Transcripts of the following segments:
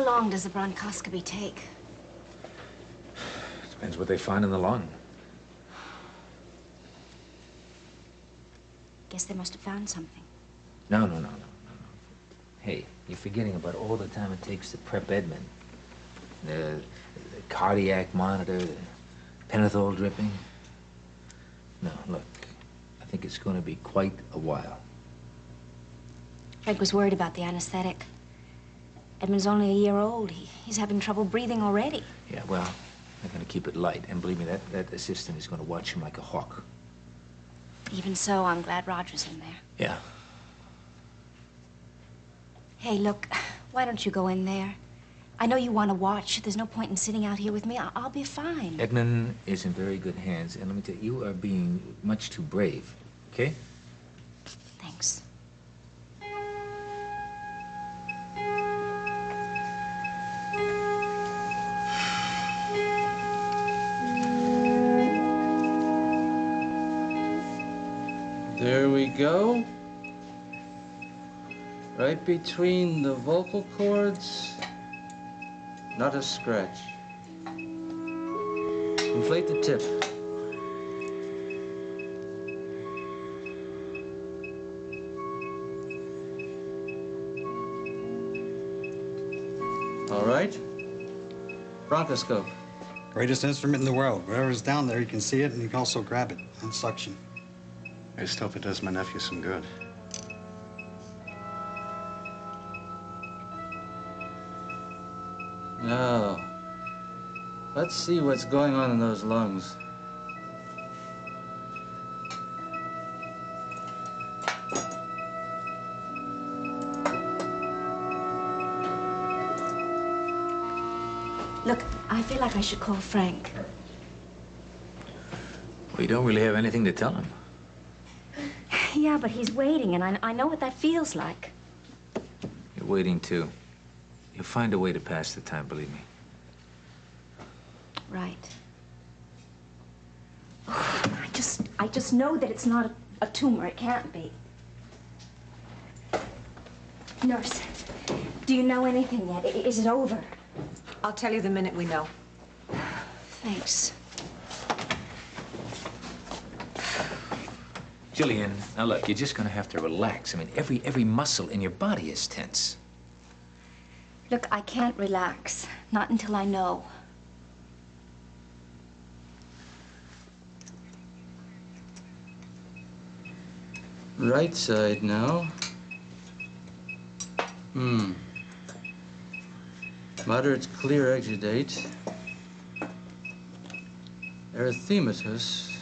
How long does the bronchoscopy take? Depends what they find in the lung. Guess they must have found something. No. Hey, you're forgetting about all the time it takes to prep Edmund. The cardiac monitor, the pentothal dripping. No, look, I think it's going to be quite a while. Frank was worried about the anesthetic. Edmund's only a year old. He's having trouble breathing already. Yeah, well, they're going to keep it light. And believe me, that assistant is going to watch him like a hawk. Even so, I'm glad Roger's in there. Yeah. Hey, look, why don't you go in there? I know you want to watch. There's no point in sitting out here with me. I'll be fine. Edmund is in very good hands, and let me tell you, you are being much too brave, okay? Thanks. There we go. Right between the vocal cords. Not a scratch. Inflate the tip. All right. Bronchoscope. Greatest instrument in the world. Whatever's down there, you can see it, and you can also grab it and suction. I just hope it does my nephew some good. Now, let's see what's going on in those lungs. Look, I feel like I should call Frank. Well, you don't really have anything to tell him. Yeah, but he's waiting, and I know what that feels like. You're waiting, too. You'll find a way to pass the time, believe me. Right. Oh, I just know that it's not a tumor. It can't be. Nurse, do you know anything yet? Is it over? I'll tell you the minute we know. Thanks. Jillian, now look, you're just gonna have to relax. I mean, every muscle in your body is tense. Look, I can't relax. Not until I know. Right side now. Moderate clear exudate. Erythematous.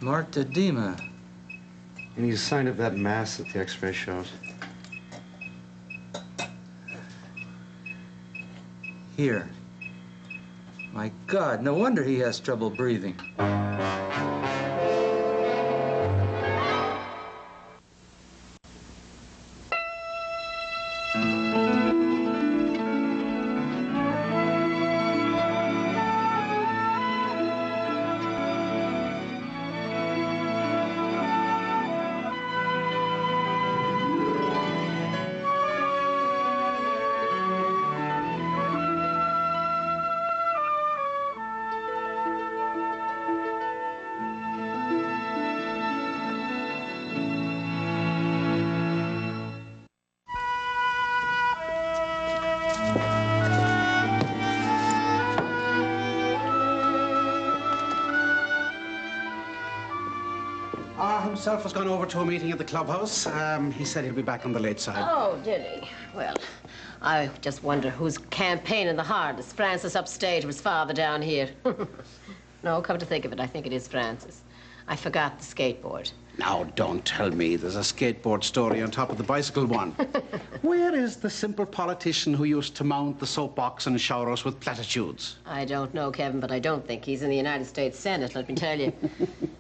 Marked edema. Any sign of that mass that the X-ray showed? Here. My God, no wonder he has trouble breathing. Himself has gone over to a meeting at the clubhouse. He said he'll be back on the late side. Oh, did he? Well, I just wonder who's campaigning the hardest, Francis upstate or his father down here. No, come to think of it, I think it is Francis. I forgot the skateboard. Now, don't tell me there's a skateboard story on top of the bicycle one. Where is the simple politician who used to mount the soapbox and shower us with platitudes? I don't know, Kevin, but I don't think he's in the United States Senate, let me tell you.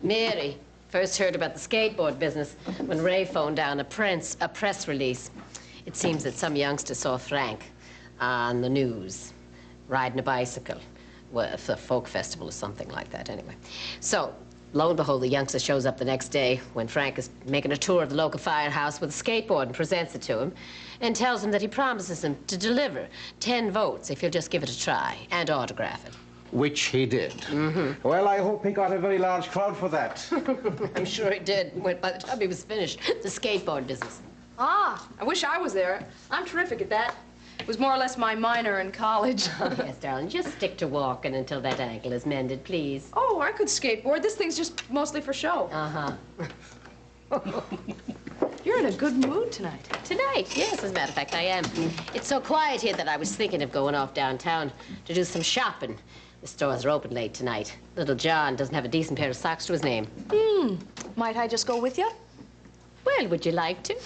Mary first heard about the skateboard business when Ray phoned down a press release. It seems that some youngster saw Frank on the news riding a bicycle. Well, for a folk festival or something like that, anyway. So Lo and behold, the youngster shows up the next day when Frank is making a tour of the local firehouse with a skateboard and presents it to him and tells him that he promises him to deliver 10 votes if he'll just give it a try and autograph it. Which he did. Well, I hope he got a very large crowd for that. I'm sure he did when, by the time he was finished, the skateboard business. Ah, I wish I was there. I'm terrific at that. It was more or less my minor in college. Oh, yes, darling, just stick to walking until that ankle is mended, please. Oh, I could skateboard. This thing's just mostly for show. Uh-huh. You're in a good mood tonight. Tonight, yes, as a matter of fact, I am. It's so quiet here that I was thinking of going off downtown to do some shopping. The stores are open late tonight. Little John doesn't have a decent pair of socks to his name. Might I just go with you? Well, would you like to?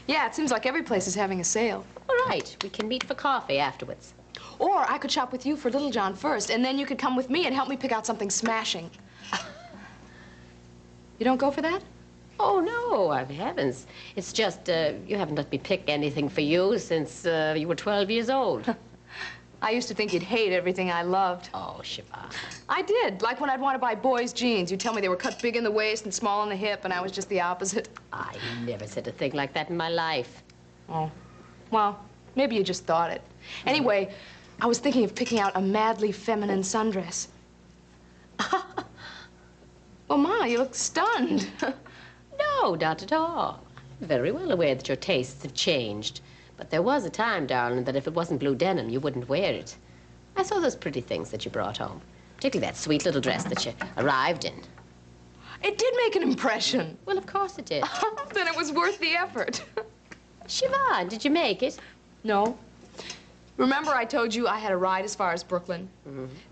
Yeah, it seems like every place is having a sale. All right, we can meet for coffee afterwards. Or I could shop with you for Little John first, and then you could come with me and help me pick out something smashing. You don't go for that? Oh, no, heavens. It's just you haven't let me pick anything for you since you were 12 years old. I used to think you'd hate everything I loved. Oh, Shiva. I did, like when I'd want to buy boys' jeans. You'd tell me they were cut big in the waist and small in the hip, and I was just the opposite. I never said a thing like that in my life. Oh, well, maybe you just thought it. Anyway, I was thinking of picking out a madly feminine sundress. Well, Ma, you look stunned. No, not at all. I'm very well aware that your tastes have changed. But there was a time, darling, that if it wasn't blue denim, you wouldn't wear it. I saw those pretty things that you brought home, particularly that sweet little dress that you arrived in. It did make an impression. Well, of course it did. Then it was worth the effort. Siobhan, did you make it? No. Remember I told you I had a ride as far as Brooklyn?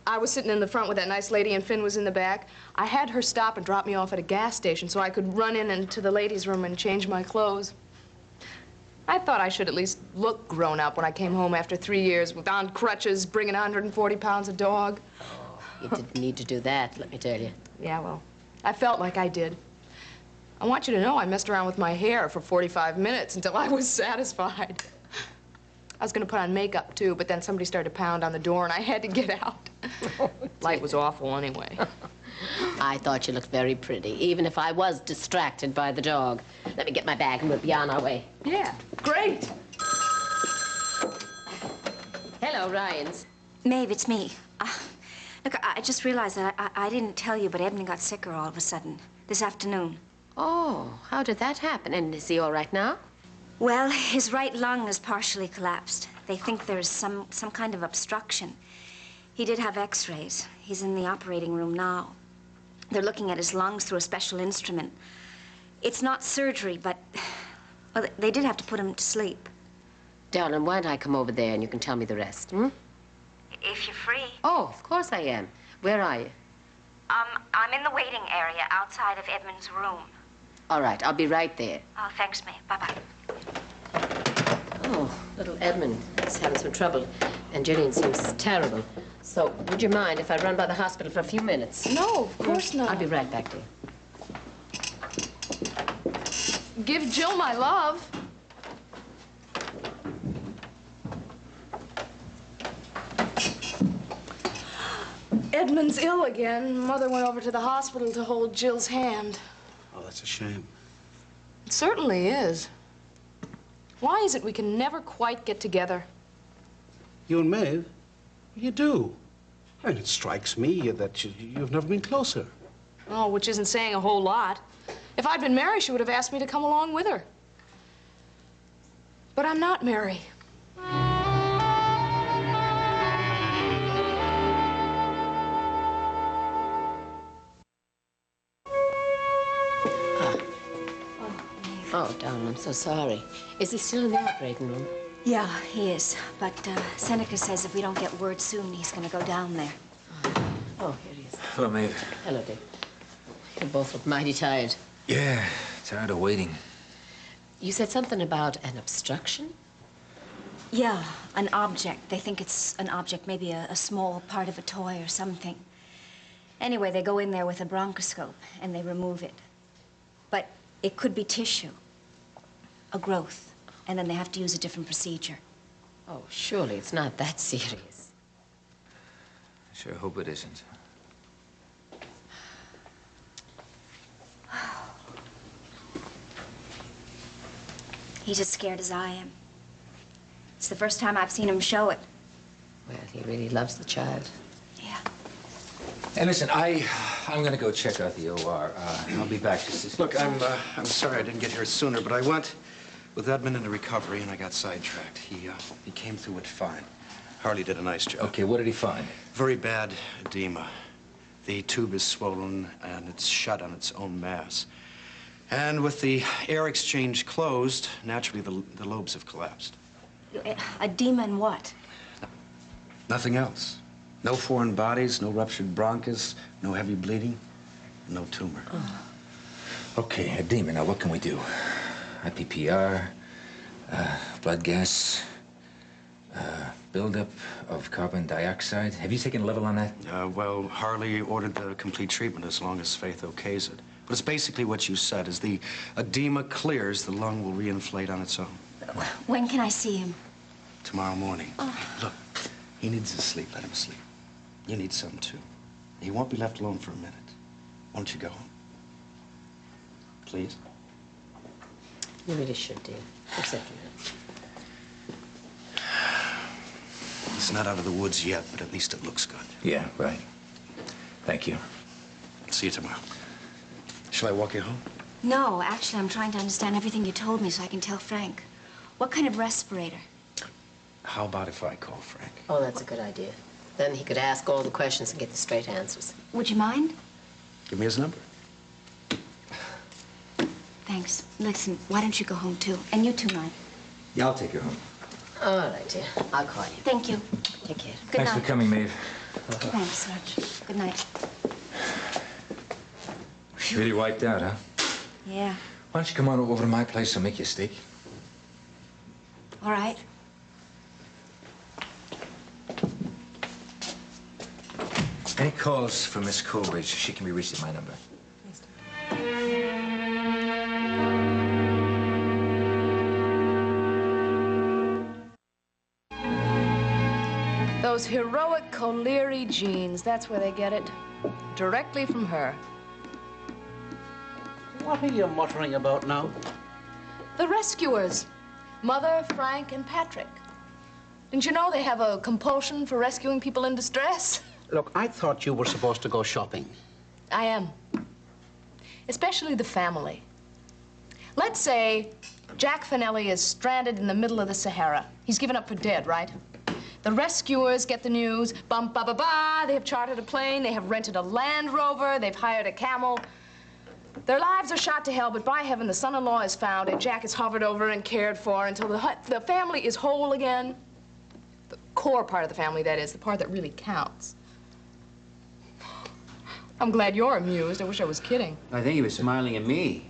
I was sitting in the front with that nice lady and Finn was in the back. I had her stop and drop me off at a gas station so I could run in into the ladies' room and change my clothes. I thought I should at least look grown up when I came home after 3 years with on crutches, bringing 140 pounds of dog. Oh, you didn't need to do that, let me tell you. Yeah, well, I felt like I did. I want you to know I messed around with my hair for 45 minutes until I was satisfied. I was going to put on makeup, too, but then somebody started to pound on the door, and I had to get out. Oh, Light was awful anyway. I thought you looked very pretty, even if I was distracted by the dog. Let me get my bag and we'll be on our way. Yeah, great. Hello, Ryans. Maeve, it's me. Look, I just realized that I didn't tell you, but Edmund got sicker all of a sudden this afternoon. Oh, how did that happen? And is he all right now? Well, his right lung is partially collapsed. They think there's some kind of obstruction. He did have x-rays. He's in the operating room now. They're looking at his lungs through a special instrument. It's not surgery, but, well, they did have to put him to sleep. Darling, why don't I come over there and you can tell me the rest, hmm? If you're free. Oh, of course I am. Where are you? I'm in the waiting area outside of Edmund's room. All right, I'll be right there. Oh, thanks, Maeve. Bye-bye. Oh, little Edmund is having some trouble, and Gillian seems terrible. So, would you mind if I run by the hospital for a few minutes? No, of course not. I'll be right back, dear. Give Jill my love. Edmund's ill again. Mother went over to the hospital to hold Jill's hand. Oh, that's a shame. It certainly is. Why is it we can never quite get together? You and Maeve? You do. I mean, it strikes me that you've never been closer. Oh, which isn't saying a whole lot. If I'd been Mary, she would have asked me to come along with her. But I'm not Mary. Oh, darling, I'm so sorry. Is he still in the operating room? Yeah, he is. But Seneca says if we don't get word soon, he's going to go down there. Oh, here he is. Hello, Maeve. Hello, Dick. You both look mighty tired. Yeah, tired of waiting. You said something about an obstruction? Yeah, an object. They think it's an object, maybe a small part of a toy or something. Anyway, they go in there with a bronchoscope and they remove it. But it could be tissue, a growth, and then they have to use a different procedure. Oh, surely it's not that serious. I sure hope it isn't. He's as scared as I am. It's the first time I've seen him show it. Well, he really loves the child. Yeah. Hey, listen, I'm gonna go check out the OR. I'll be back just as... Look, I'm sorry I didn't get here sooner, but I went with Edmund into recovery and I got sidetracked. He came through it fine. Harley did a nice job. Okay, what did he find? Very bad edema. The tube is swollen and it's shut on its own mass. And with the air exchange closed, naturally the lobes have collapsed. Edema and what? Nothing else. No foreign bodies, no ruptured bronchus, no heavy bleeding, no tumor. Oh. Okay, edema. Now, what can we do? IPPR, blood gas, buildup of carbon dioxide. Have you taken a level on that? Well, Harley ordered the complete treatment as long as Faith okays it. But it's basically what you said. As the edema clears, the lung will reinflate on its own. When can I see him? Tomorrow morning. Oh. Look, he needs to sleep. Let him sleep. You need some, too. He won't be left alone for a minute. Why don't you go home? Please? You really should, dear. Except for that. It's not out of the woods yet, but at least it looks good. Yeah, right. Thank you. See you tomorrow. Shall I walk you home? No, actually, I'm trying to understand everything you told me so I can tell Frank. What kind of respirator? How about if I call Frank? Oh, that's a good idea. Then he could ask all the questions and get the straight answers. Would you mind? Give me his number. Thanks. Listen, why don't you go home, too? And you too, Mike. Yeah, I'll take you home. All right, dear. I'll call you. Thank you. Take care. Good Thanks night. for coming, Maeve. Thanks, Sarge. Good night. Really wiped out, huh? Yeah. Why don't you come on over to my place? I'll make you a steak. All right. Any calls for Miss Coleridge? She can be reached at my number. Those heroic Colery genes, that's where they get it. Directly from her. What are you muttering about now? The rescuers. Mother, Frank, and Patrick. Didn't you know they have a compulsion for rescuing people in distress? Look, I thought you were supposed to go shopping. I am. Especially the family. Let's say Jack Finelli is stranded in the middle of the Sahara. He's given up for dead, right? The rescuers get the news, bum ba ba ba, they have chartered a plane, they have rented a Land Rover, they've hired a camel. Their lives are shot to hell, but by heaven, the son-in-law is found and Jack is hovered over and cared for until the family is whole again. The core part of the family, that is, the part that really counts. I'm glad you're amused. I wish I was kidding. I think he was smiling at me.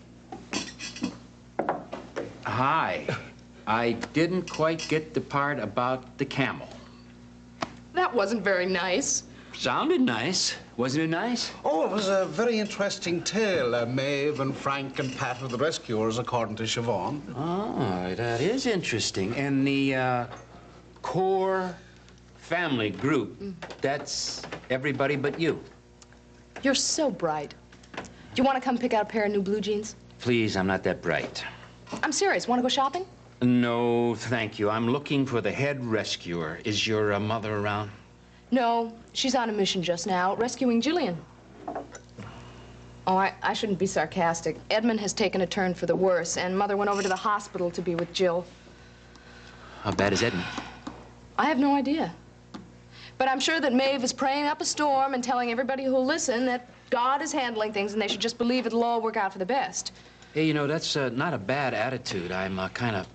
Hi. I didn't quite get the part about the camel. That wasn't very nice. Sounded nice. Wasn't it nice? Oh, it was a very interesting tale. Maeve and Frank and Pat are the rescuers, according to Siobhan. Oh, that is interesting. And the core family group, that's everybody but you. You're so bright. Do you want to come pick out a pair of new blue jeans? Please, I'm not that bright. I'm serious. Want to go shopping? No, thank you. I'm looking for the head rescuer. Is your mother around? No, she's on a mission just now, rescuing Jillian. Oh, I shouldn't be sarcastic. Edmund has taken a turn for the worse, and Mother went over to the hospital to be with Jill. How bad is Edmund? I have no idea. But I'm sure that Maeve is praying up a storm and telling everybody who'll listen that God is handling things and they should just believe it'll all work out for the best. Hey, you know, that's not a bad attitude. I'm kind of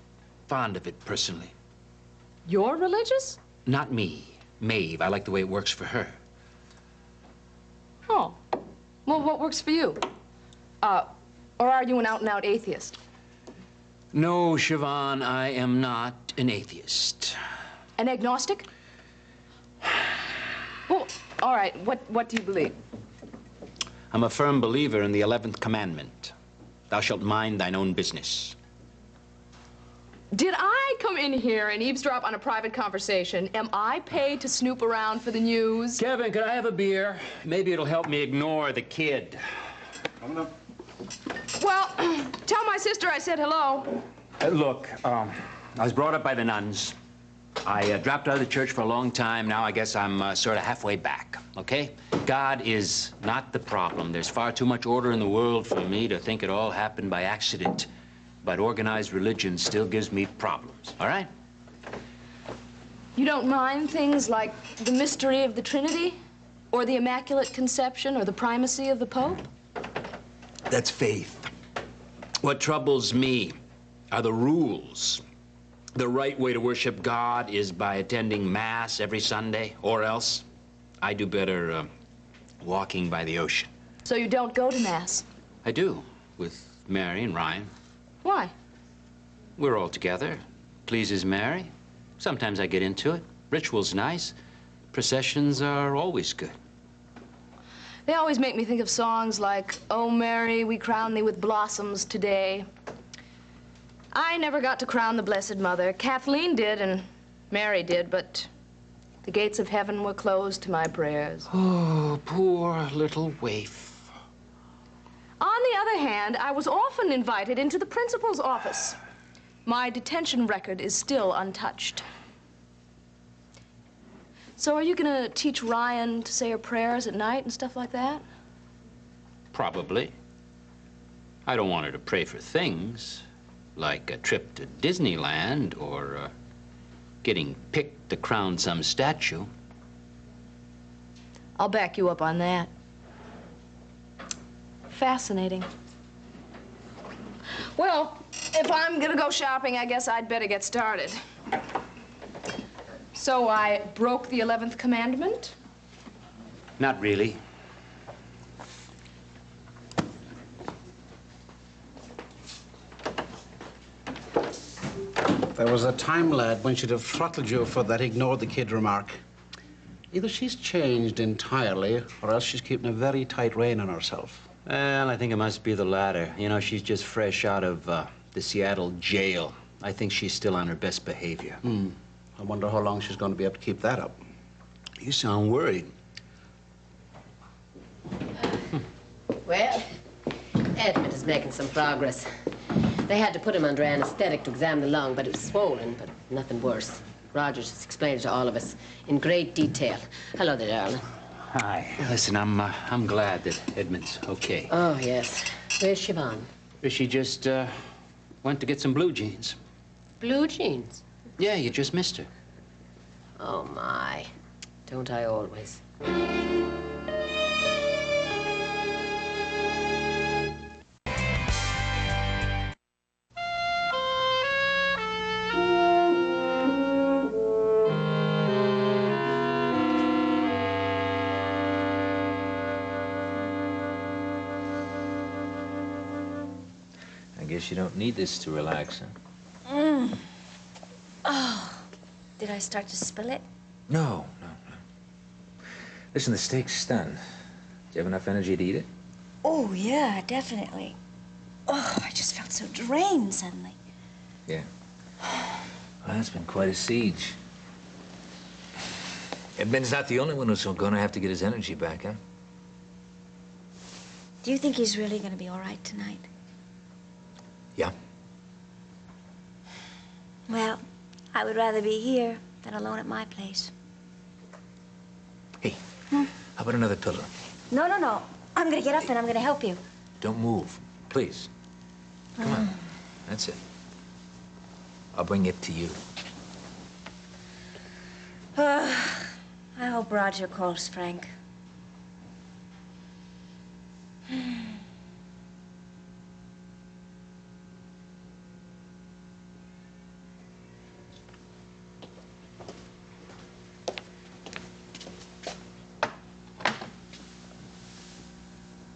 fond of it personally. You're religious? Not me. Maeve. I like the way it works for her. Oh. Well, what works for you? Or are you an out-and-out atheist? No, Siobhan, I am not an atheist. An agnostic? Well, all right. What do you believe? I'm a firm believer in the 11th commandment. Thou shalt mind thine own business. Did I come in here and eavesdrop on a private conversation? Am I paid to snoop around for the news? Kevin, could I have a beer? Maybe it'll help me ignore the kid. Coming up. Well, tell my sister I said hello. Look, I was brought up by the nuns. I dropped out of the church for a long time. Now I guess I'm sort of halfway back, okay? God is not the problem. There's far too much order in the world for me to think it all happened by accident. But organized religion still gives me problems, all right? You don't mind things like the mystery of the Trinity? Or the Immaculate Conception? Or the primacy of the Pope? That's faith. What troubles me are the rules. The right way to worship God is by attending Mass every Sunday, or else I do better walking by the ocean. So you don't go to Mass? I do, with Mary and Ryan. Why? We're all together. Pleases Mary. Sometimes I get into it. Ritual's nice. Processions are always good. They always make me think of songs like, "Oh, Mary, we crown thee with blossoms today." I never got to crown the Blessed Mother. Kathleen did, and Mary did, but the gates of heaven were closed to my prayers. Oh, poor little waif. On the other hand, I was often invited into the principal's office. My detention record is still untouched. So are you gonna teach Ryan to say her prayers at night and stuff like that? Probably. I don't want her to pray for things like a trip to Disneyland or getting picked to crown some statue. I'll back you up on that. Fascinating. Well, if I'm gonna go shopping, I guess I'd better get started. So I broke the 11th commandment? Not really. There was a time, lad, when she'd have throttled you for that ignore the kid remark. Either she's changed entirely, or else she's keeping a very tight rein on herself. Well, I think it must be the latter. You know, she's just fresh out of the Seattle jail. I think she's still on her best behavior. I wonder how long she's going to be able to keep that up. You sound worried. Well, Edmund is making some progress. They had to put him under anesthetic to examine the lung, but it was swollen, but nothing worse. Rogers has explained it to all of us in great detail. Hello there, darling. Hi. Listen, I'm glad that Edmund's okay. Oh, yes. Where's Siobhan? She just went to get some blue jeans. Blue jeans? Yeah, you just missed her. Oh, my. Don't I always? I guess you don't need this to relax, huh? Oh, did I start to spill it? No. Listen, the steak's done. Do you have enough energy to eat it? Oh, yeah, definitely. Oh, I just felt so drained suddenly. Yeah. Well, that's been quite a siege. And Ben's not the only one who's going to have to get his energy back, huh? Do you think he's really going to be all right tonight? Yeah. Well, I would rather be here than alone at my place. Hey, how about another pillow? No. I'm going to get up and I'm going to help you. Don't move, please. Come on. That's it. I'll bring it to you. I hope Roger calls Frank.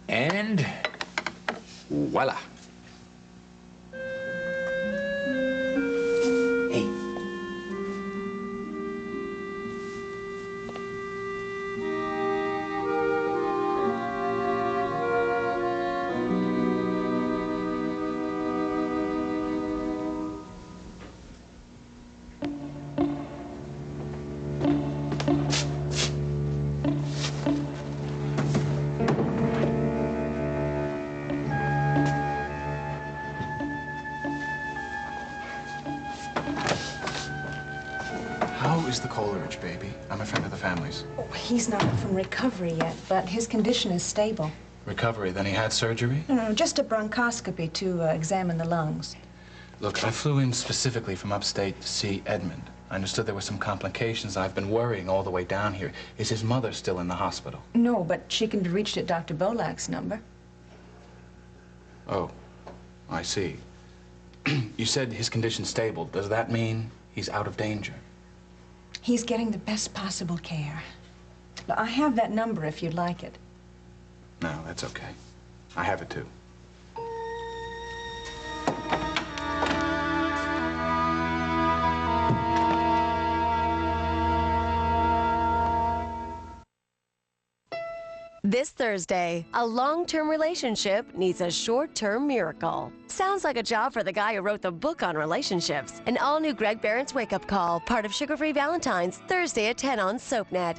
And voila. Hey. coverage, baby. I'm a friend of the family's. Oh, he's not from recovery yet, but his condition is stable. Recovery, then he had surgery? No, just a bronchoscopy to examine the lungs. Look, I flew in specifically from upstate to see Edmund. I understood there were some complications. I've been worrying all the way down here. Is his mother still in the hospital? No, but she can be reached at Dr. Bolak's number. Oh, I see. You said his condition's stable. Does that mean he's out of danger? He's getting the best possible care. I have that number if you'd like it. No, that's okay. I have it too. This Thursday, a long-term relationship needs a short-term miracle. Sounds like a job for the guy who wrote the book on relationships. An all-new Greg Barron's Wake Up Call, part of Sugar Free Valentine's, Thursday at 10 on SoapNet.